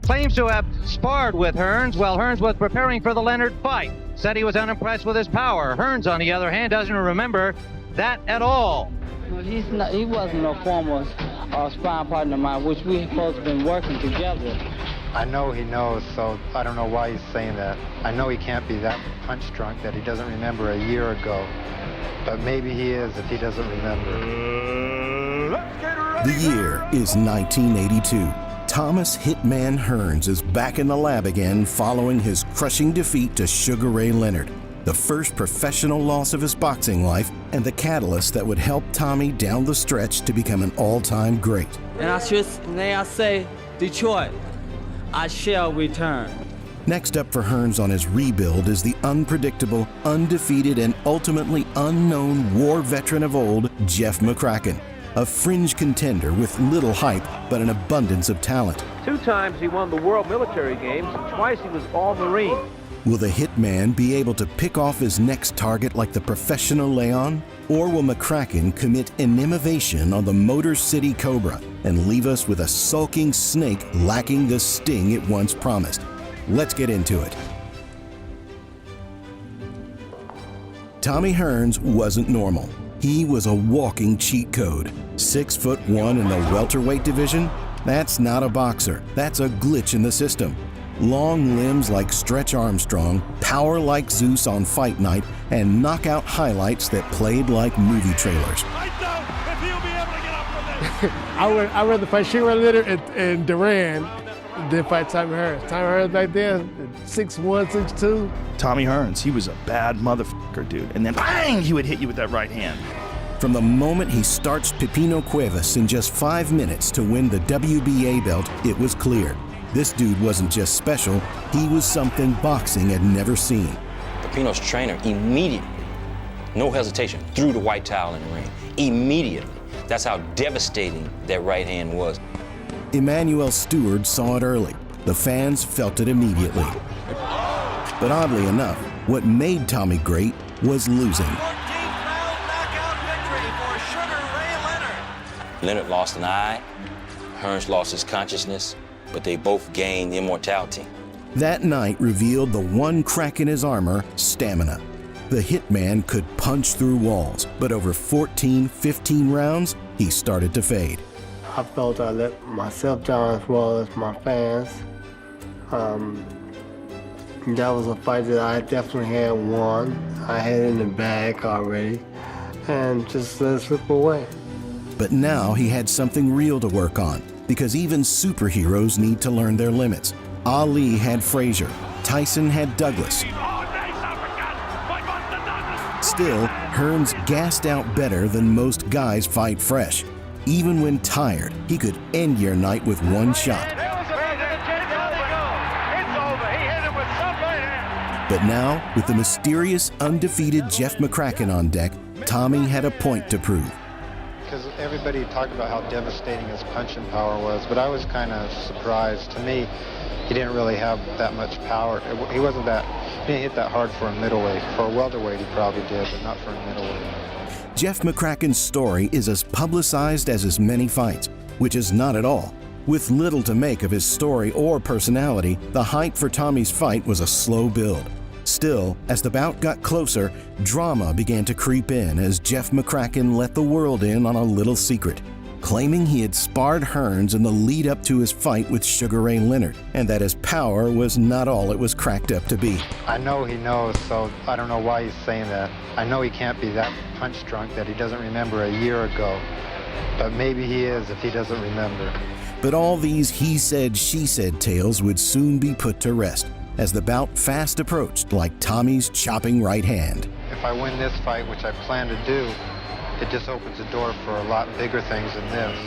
Claims to have sparred with Hearns while Hearns was preparing for the Leonard fight. Said he was unimpressed with his power. Hearns, on the other hand, doesn't remember that at all. He wasn't a former sparring partner of mine, which we supposed to have been working together. I know he knows, so I don't know why he's saying that. I know he can't be that punch drunk that he doesn't remember a year ago. But maybe he is if he doesn't remember. The year is 1982. Thomas Hitman Hearns is back in the lab again following his crushing defeat to Sugar Ray Leonard, the first professional loss of his boxing life and the catalyst that would help Tommy down the stretch to become an all-time great. And I say, Detroit, I shall return. Next up for Hearns on his rebuild is the unpredictable, undefeated, and ultimately unknown war veteran of old, Jeff McCracken, a fringe contender with little hype but an abundance of talent. 2 times he won the World Military Games, and twice he was All-Marine. Will the Hitman be able to pick off his next target like the professional Leon? Or will McCracken commit inimovation on the Motor City Cobra and leave us with a sulking snake lacking the sting it once promised? Let's get into it. Tommy Hearns wasn't normal. He was a walking cheat code. 6'1" in the welterweight division? That's not a boxer. That's a glitch in the system. Long limbs like Stretch Armstrong, power like Zeus on fight night, and knockout highlights that played like movie trailers. I doubt if he'll be able to get up from this. I'd rather fight Sugar Ray Leonard and Duran than fight Tommy Hearns. Tommy Hearns back then, 6'1", 6'2". Tommy Hearns, he was a bad motherfucker, dude. And then bang, he would hit you with that right hand. From the moment he starts Pipino Cuevas in just 5 minutes to win the WBA belt, it was clear. This dude wasn't just special, he was something boxing had never seen. Pipino's trainer immediately, no hesitation, threw the white towel in the ring. Immediately. That's how devastating that right hand was. Emmanuel Stewart saw it early. The fans felt it immediately. But oddly enough, what made Tommy great was losing. 14th round knockout victory for Sugar Ray Leonard. Leonard lost an eye, Hearns lost his consciousness, but they both gained immortality. That night revealed the one crack in his armor, stamina. The Hitman could punch through walls, but over 14, 15 rounds, he started to fade. I felt I let myself down as well as my fans. That was a fight that I definitely had won. I had it in the bag already, and just let it slip away. But now he had something real to work on, because even superheroes need to learn their limits. Ali had Frazier, Tyson had Douglas. Still, Hearns gassed out better than most guys fight fresh. Even when tired, he could end your night with one shot. But now, with the mysterious, undefeated Jeff McCracken on deck, Tommy had a point to prove. Because everybody talked about how devastating his punching power was, but I was kind of surprised. To me, he didn't really have that much power. He didn't hit that hard for a middleweight. For a welterweight, he probably did, but not for a middleweight. Jeff McCracken's story is as publicized as his many fights, which is not at all. With little to make of his story or personality, the hype for Tommy's fight was a slow build. Still, as the bout got closer, drama began to creep in as Jeff McCracken let the world in on a little secret, claiming he had sparred Hearns in the lead up to his fight with Sugar Ray Leonard, and that his power was not all it was cracked up to be. I know he knows, so I don't know why he's saying that. I know he can't be that punch drunk that he doesn't remember a year ago, but maybe he is if he doesn't remember. But all these he said, she said tales would soon be put to rest as the bout fast approached like Tommy's chopping right hand. If I win this fight, which I plan to do, it just opens the door for a lot bigger things than this.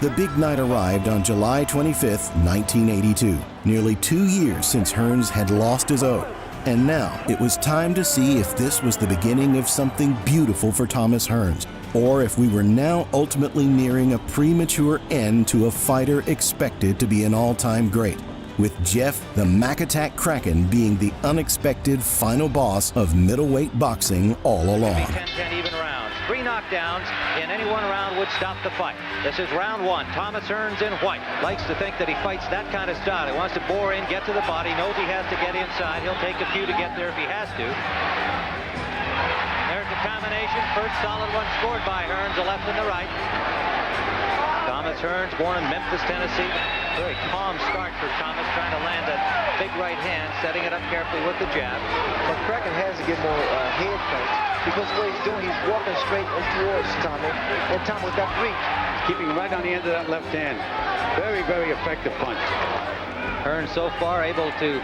The big night arrived on July 25th, 1982, nearly 2 years since Hearns had lost his oath. And now it was time to see if this was the beginning of something beautiful for Thomas Hearns, or if we were now ultimately nearing a premature end to a fighter expected to be an all-time great, with Jeff the Mac Attack Kraken being the unexpected final boss of middleweight boxing all along. 10-10 even rounds. 3 knockdowns in any one round would stop the fight. This is round 1. Thomas Hearns in white. Likes to think that he fights that kind of style. He wants to bore in, get to the body, knows he has to get inside. He'll take a few to get there if he has to. There's the combination. First solid one scored by Hearns, the left and the right. Thomas Hearns, born in Memphis, Tennessee. Very calm start for Thomas, trying to land a big right hand, setting it up carefully with the jab. McCracken has to get more head punch because what he's doing, he's walking straight towards Tommy, and Tommy's got reach. Keeping right on the end of that left hand. Very, very effective punch. Hearns so far able to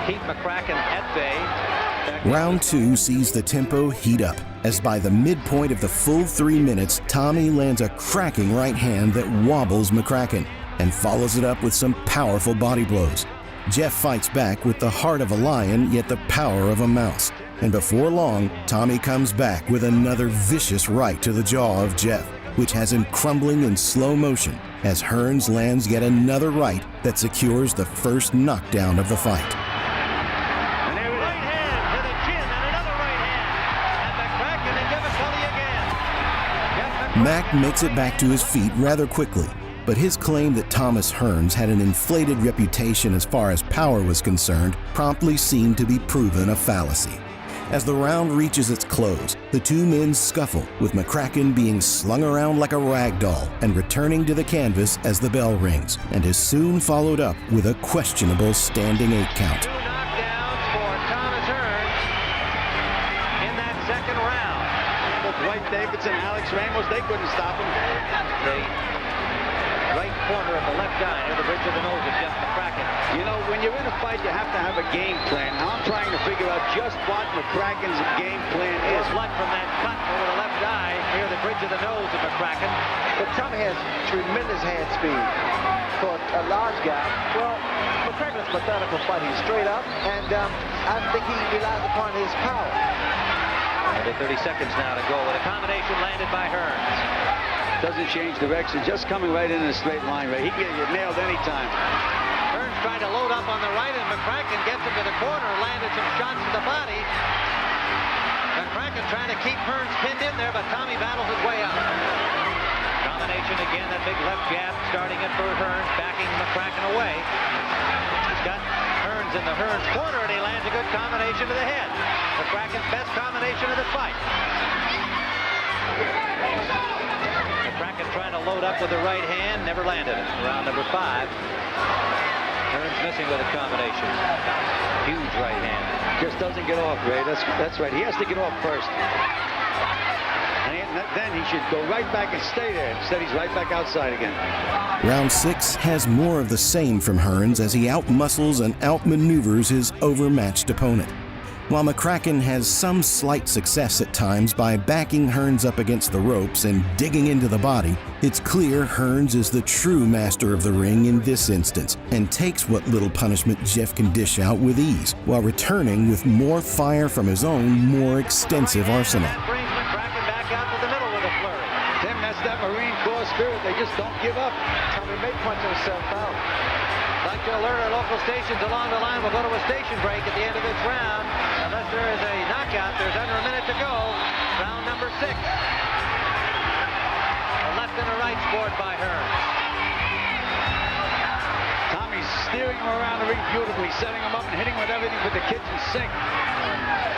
keep McCracken at bay. Round 2 sees the tempo heat up, as by the midpoint of the full 3 minutes, Tommy lands a cracking right hand that wobbles McCracken and follows it up with some powerful body blows. Jeff fights back with the heart of a lion, yet the power of a mouse. And before long, Tommy comes back with another vicious right to the jaw of Jeff, which has him crumbling in slow motion as Hearns lands yet another right that secures the first knockdown of the fight. Mack makes it back to his feet rather quickly, but his claim that Thomas Hearns had an inflated reputation as far as power was concerned promptly seemed to be proven a fallacy. As the round reaches its close, the two men scuffle, with McCracken being slung around like a rag doll and returning to the canvas as the bell rings, and is soon followed up with a questionable standing 8 count. 2 knockdowns for Thomas Hearns in that second round. Dwight Davidson, Alex Ramos, they couldn't stop him. The right corner of the left eye near the bridge of the nose of Jeff McCracken. You know, when you're in a fight, you have to have a game plan. Now I'm trying to figure out just what McCracken's game plan is. Blood from that cut over the left eye near the bridge of the nose of McCracken. But Tommy has tremendous hand speed for a large guy. Well, McCracken's methodical fight. He's straight up, and I think he relies upon his power. Under 30 seconds now to go with a combination landed by Hearns. Doesn't change direction, just coming right in a straight line. Right, he can get nailed anytime. Hearns trying to load up on the right, and McCracken gets him to the corner, landed some shots to the body. McCracken trying to keep Hearns pinned in there, but Tommy battles his way out. Combination again, that big left jab starting it for Hearns, backing McCracken away. He's got Hearns in the Hearns corner, and he lands a good combination to the head. McCracken's best combination of the fight. McCracken trying to load up with the right hand, never landed it. Round number 5. Hearns missing with a combination. Huge right hand. Just doesn't get off, Ray. That's right. He has to get off first. And then he should go right back and stay there. Instead, he's right back outside again. Round 6 has more of the same from Hearns as he outmuscles and outmaneuvers his overmatched opponent. While McCracken has some slight success at times by backing Hearns up against the ropes and digging into the body, it's clear Hearns is the true master of the ring in this instance and takes what little punishment Jeff can dish out with ease, while returning with more fire from his own, more extensive arsenal. Brings McCracken back out to the middle with a flurry. Tim, that's that Marine Corps spirit. They just don't give up. Tommy may punch himself out. I'd like to alert our local stations along the line. We'll go to a station break at the end of this round. Unless there is a knockout, there's under a minute to go. Round number 6. A left and a right scored by Hearns. Tommy's steering him around the ring beautifully, setting him up and hitting with everything but the kitchen sink.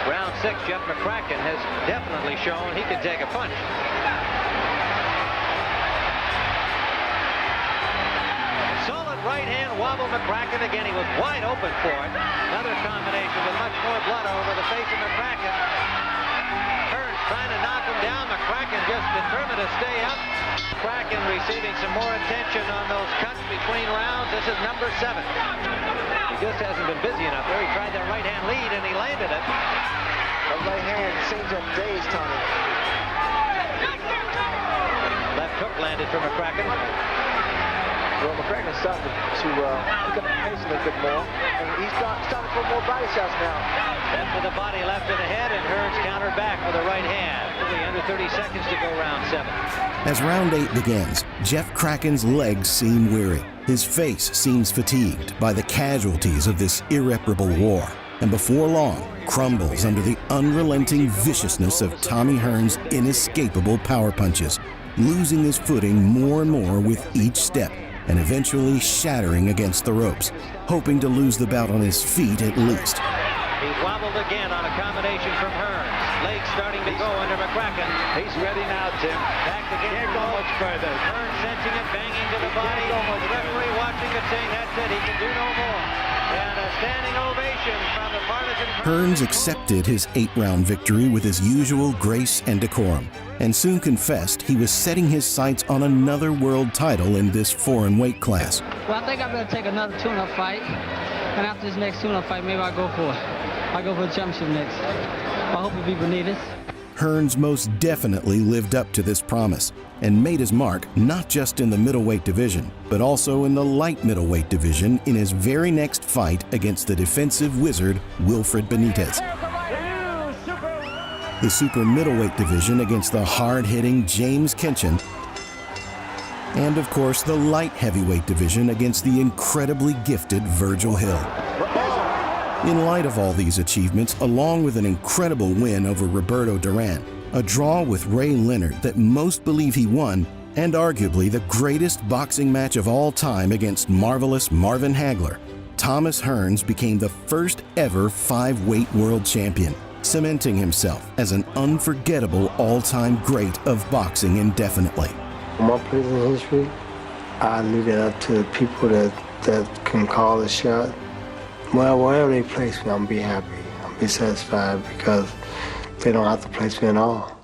Round 6, Jeff McCracken has definitely shown he can take a punch. Solid right hand wobble McCracken again. He was wide open for it. Another combination with much more blood over the face of McCracken. Hearns trying to knock him down. McCracken just determined to stay up. McCracken receiving some more attention on those cuts between rounds. This is number 7. He just hasn't been busy enough there. He tried that right hand lead and he landed it. That right hand seems to have dazed Tommy. Left hook landed for McCracken. Well, McCracken's starting to pick up the pace a little bit more. And he's starting to throw more body shots now. Left to the body, left to the head, and Hearns countered back with a right hand. Really under 30 seconds to go round 7. As round 8 begins, Jeff Cracken's legs seem weary. His face seems fatigued by the casualties of this irreparable war. and before long crumbles under the unrelenting viciousness of Tommy Hearns' inescapable power punches, losing his footing more and more with each step, and eventually shattering against the ropes, hoping to lose the bout on his feet at least. He wobbled again on a combination from Hearns. Legs starting to go under McCracken. He's ready now, Tim. Back again. Can't go much further. Hearns sensing it, banging to the body. The referee watching it, saying that's it, he can do no more. And a standing ovation from the partisan. Hearns accepted his 8-round victory with his usual grace and decorum, and soon confessed he was setting his sights on another world title in this foreign weight class. Well, I think I better take another tune-up fight, and after this next tune-up fight, maybe I'll go for the championship next. I hope it'll be Benitez. Hearns most definitely lived up to this promise and made his mark not just in the middleweight division, but also in the light middleweight division in his very next fight against the defensive wizard Wilfred Benitez. The super middleweight division against the hard-hitting James Kinchin, and of course the light heavyweight division against the incredibly gifted Virgil Hill. In light of all these achievements, along with an incredible win over Roberto Duran, a draw with Ray Leonard that most believe he won, and arguably the greatest boxing match of all time against marvelous Marvin Hagler, Thomas Hearns became the first ever 5-weight world champion, cementing himself as an unforgettable all-time great of boxing indefinitely. My place in history, I leave it up to the people that can call the shot. Well, wherever they place me, I'm be happy. I'll be satisfied because they don't have to place me at all.